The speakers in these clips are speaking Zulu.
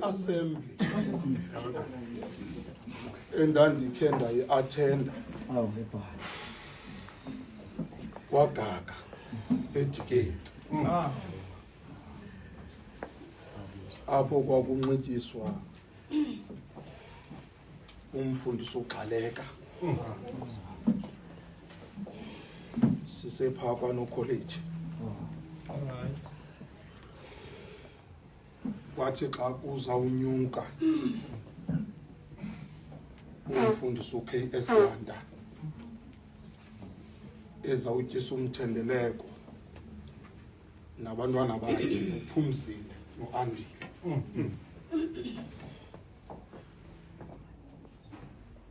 assembly endandikhe ndayi-athenda wagaga edikeni apho kwakunxityiswa umfundisi uGxaleka sisepha kwanocollege. Kwathi xa uzawunyuka umfundisi uKS Landa ezawutyisa umthendeleko nabantwana bakhe uPhumzile noAndile.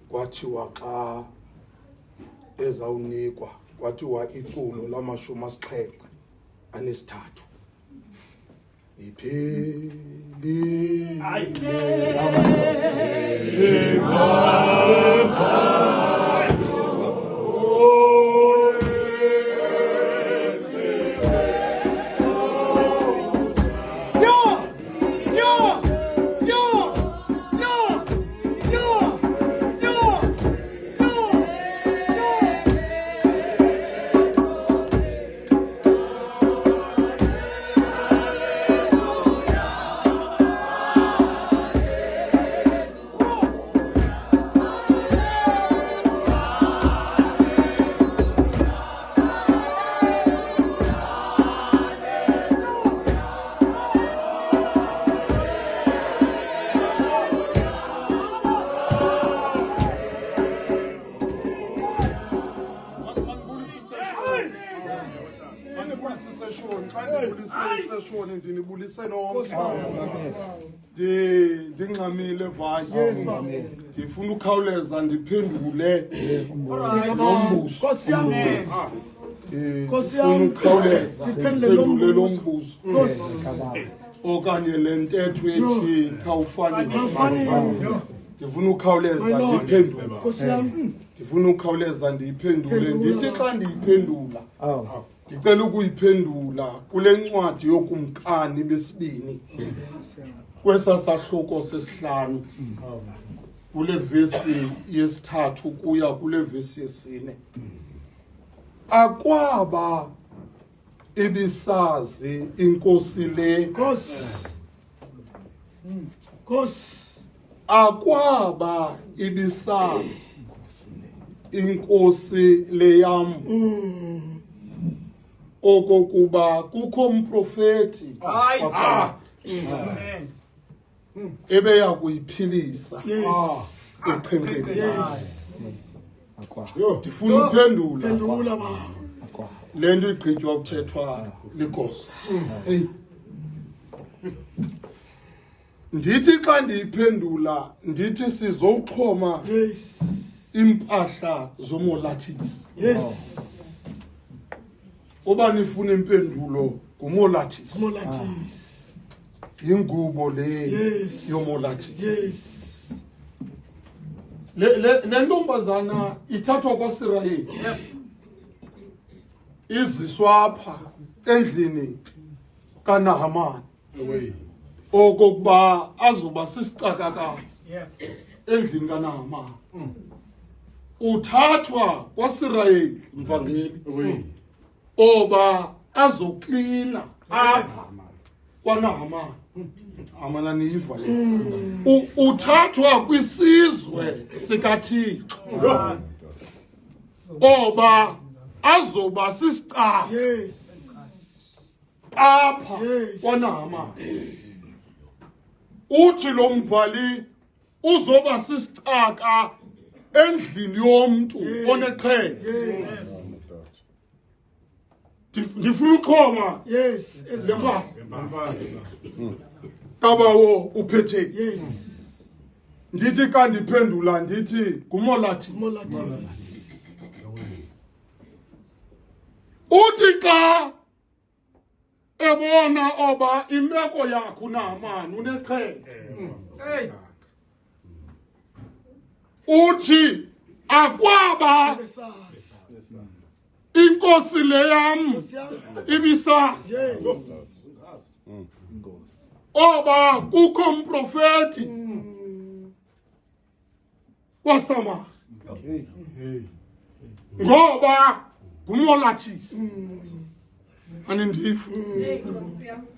Kwathiwa xa ezawunikwa kwathiwa iculo lamashumi-7 iphelile ndingxamile vice ndifuna ukhawuleza ndiphendule nombuzo ndiphendule lo mbuzo okanye le ntetho ethi khawufane ndifuna ukhawuleza ndiphendule ndithi xa ndiyiphendula ndicela ukuyiphendula kule ncwadi yokumkani besibini kwesasahluko sesihlanu kule vesi yesithathu kuya kule vesi yesine. Akwaba ibisazi inkosi le akwaba ibisazi inkosi le yam okokuba kukho umprofeti ebeya kuyiphilisa eqhenqeni. Ndifuna uphendula le nto igqitywa ukuthethwa ligosa. Ndithi xa ndiyiphendula ndithi sizowuxhoma impahla zomolathisi. Oba nifuna impendulo ngumolathisi. Ingubo le yomolathisi. Le ntombazana ithathwa kwaSirayeli. Iziswa apha endlini kaNahamani. Okokuba azoba sisicakakazi endlini kaNahamani. Uthathwa kwaSirayeli mvangeli oba azoklina apha kwaNahamani. Amana niyiva le. Uthathwa kwisizwe sikaThixo oba azoba sisicaka apha kwaNahamani. Uthi lo mbhali uzoba sisicaka endlini yomntu oneqhenqa. Ndifuna uxhoma Kabawo uphethe. Ndithi xa ndiphendula ndithi ngumolathisi. Uthi xa ebona oba imeko yakho uNahamani uneqhenqa. Uthi akwaba inkosi le yam ibisazi oba kukho umprofeti wasama ngoba ngumolathisi anindifu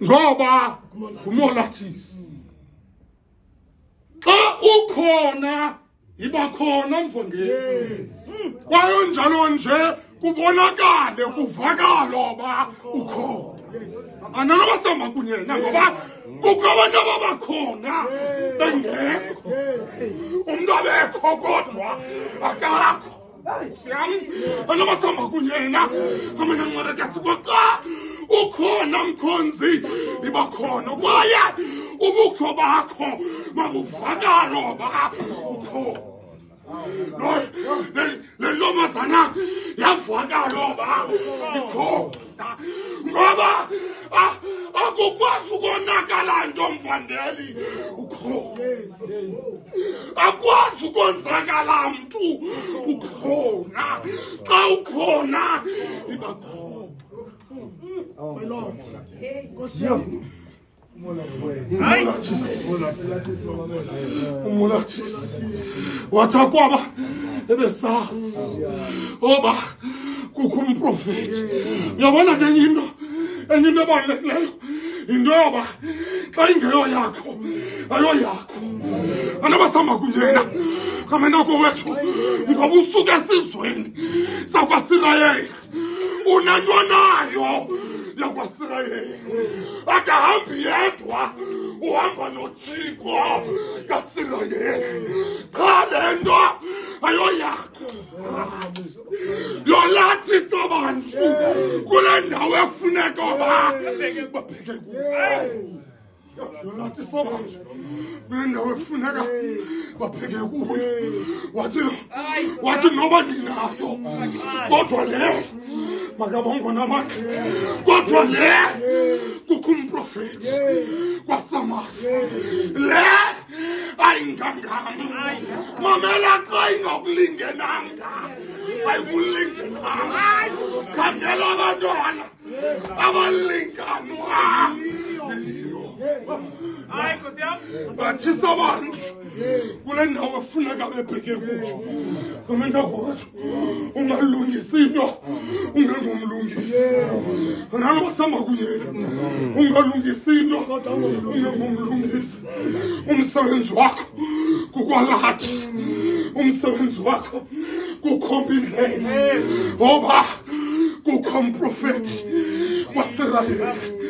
ngoba ngumolathisi xa ukhona iba khona mfongeni kwayo njalo nje kubonakale kuvakala ba ukhona ananabasama kunyena ngoba kukho abantu ababakhona bengekho umuntu abekho kodwa akakho siyam anabasama kunyena amena nqwele kathi kwaxa ukhona mkhonzi iba khona kwaye ubukho bakho mabuvakala ba ukhona le ntombazana yavakala ba ikhona ngoba akukwazi ukonakala nto mvangeli ukhona akwazi ukonzakala mntu ukhona xa ukhona iba khona umolathisi wathakwaba ebesazi oba kukho umprofeti uyabona ke enye into ebalulekileyo into yoba xa ingeyo yakho ayoyakho anabasama kunyena kamenako wethu ngoba usuke esizweni sakwasirayeli unanto nayo yakwasirayeli akahambi yedwa uhamba noThixo kaSirayeli qha le nto ayoyakho yolathisa abantu kule ndawo efuneka babheke kuyo yolathisa abantu kule ndawo efuneka babheke kuyo wathi noba ndinayo kodwa le makabongona amandla kodwa le kukho umprofeti kwaSamariya le ayingangam mamela xa ingakulingenanga ayikulingenanga khangela abantwana abalinganwa bathisa abantu kule ndawo efuneka bebheke kuyo kamenta kwethu ungalungisi into ungengomlungisi nalo basama kunyena ungalungisi into ungengomlungisi umsebenzi wakho kukwalathi umsebenzi wakho kukhomba indlela ngoba kukho umprofeti waSirayeli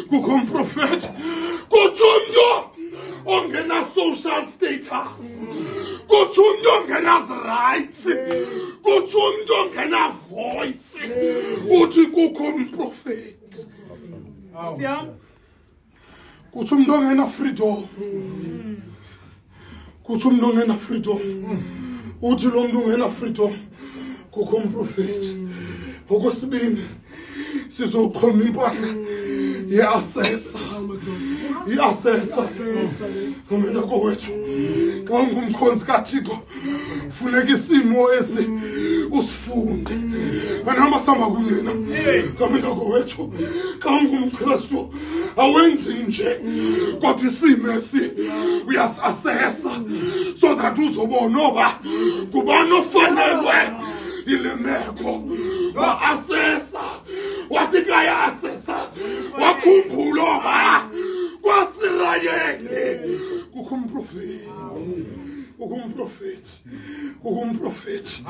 kukho umprofeti kuthi umntu ongena social status kuthi umntu ongenazi-rights kuthi umntu ongena voice uthi kukho umprofeti kuthi umntu ongena freedom kuthi umntu ongena freedom uthi lo mntu ongena freedom kukho umprofeti okwesibini sizoqhoma impahla i-assessor ngamena kowethu xa ungumkhonzi kaThixo funeka isimo esi usifunde anambasamba kunyena ngamena kowethu xa ungumKristu awenzi nje kodwa isimo esi uyasi-assessa so that uzobona oba kubani ofanelwe ile meko wa-assessa wathi kaya-assessa wakhumbula oba kwaSirayeli kukho umprofeti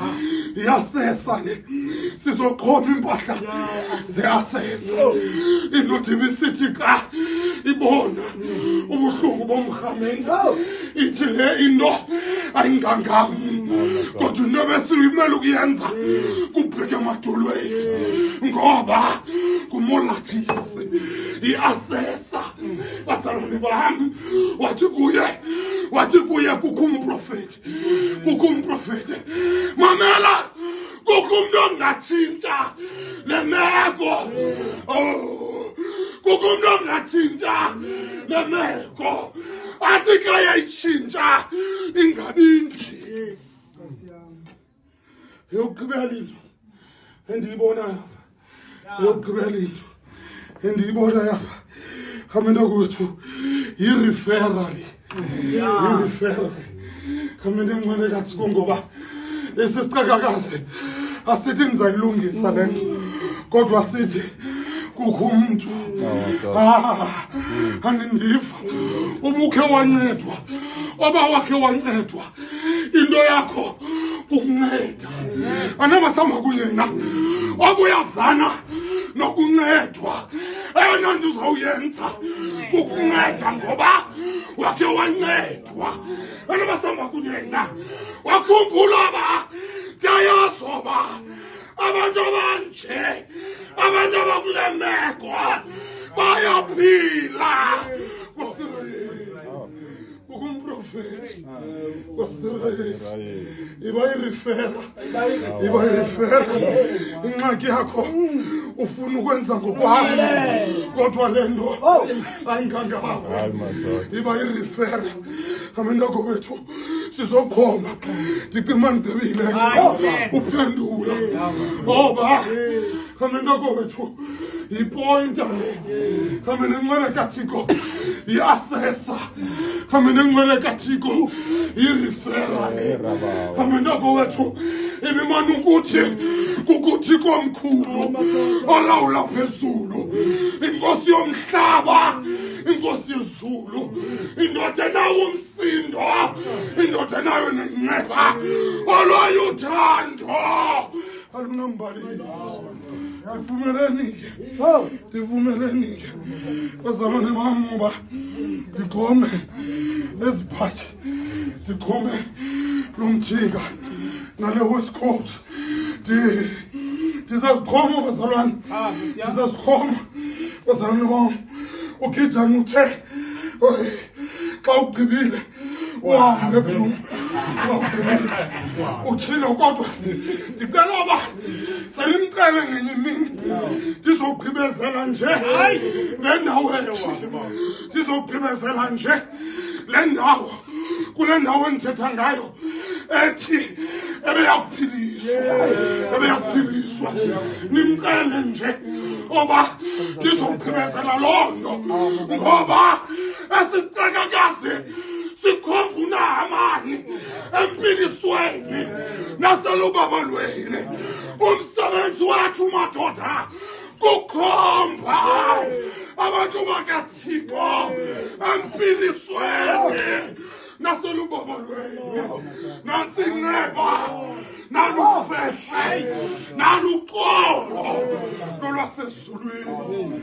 i-assessa le sizoqhoma impahla ze-assessa indoda ibisithi xa ibona ubuhlungu bomrhamente ithi le into ayingangam kodwa into besiyimele ukuyenza kubheke emadolweni ngoba ngumolathisi i-assessa basalwane bami wathi kuye kukho umprofeti mamela kukho umntu ongatshintsha le meko kukho umntu ongatshintsha le meko athi xa yayitshintsha ingabi nje yokugqibela into endiyibonayo yokugqibela into endiyibona yapha kamenta kwethu i-referral khamene ngcwele kaThixo ngoba lesi sicakakaze asithi nizayilungisa lento kodwa sithi kukho umuntu anindiva ubukhe wancedwa oba wakhe wancedwa into yakho ukunceda anabasama kunyena obuyazana nokuncedwa eyona nto uzawuyenza kukunceda ngoba wakhe wancedwa anabasama kunyena wakhumbula ba jayazoba abantu abanje abantu abakule meko bayaphila ukumprofethi wasirayeli ibayirifera ingxaki yakho ufuna ukwenza ngokwakho kodwa le nto ayingangako ibayirifera amendako wethu sizokhomba ndicima ndibile uphendula ngoba amendako wethu ipointa le kamene ngcwele kaThixo iasesa kamene ngcwele kaThixo irifera le kamendako wethu ibimana ukuthi kukuthi komkhulu olawula phezulu inkosi yomhlaba inkosi yezulu indoda enawo umsindo indoda enayo nenceba olwayo uthando alunambalile ndivumelenike bazalwane bam ngoba ndiqome eziphathi ndiqome lo mjika nale Westcoast ndizaziqoma bazalwane ndizaziqoma bazalwane bam uGideon uthe xa ugqibile uhambe eBlum utshilo kodwa ndicela uba selimcele ngenye imini ndizogqibezela nje le ndawo ethi ndizogqibezela nje le ndawo kule ndawo endithetha ngayo ethi ebeyakuphiliswa nimcele nje oba ndizogqibezela loo nto ngoba esisicakakazi sikhomba uNahamani empilisweni naselubabalweni umsebenzi wethu madoda kukhomba abantu bakaThixo empilisweni naselubabalweni nantsi inceba nalufehle naluxolo lolwasezulwini.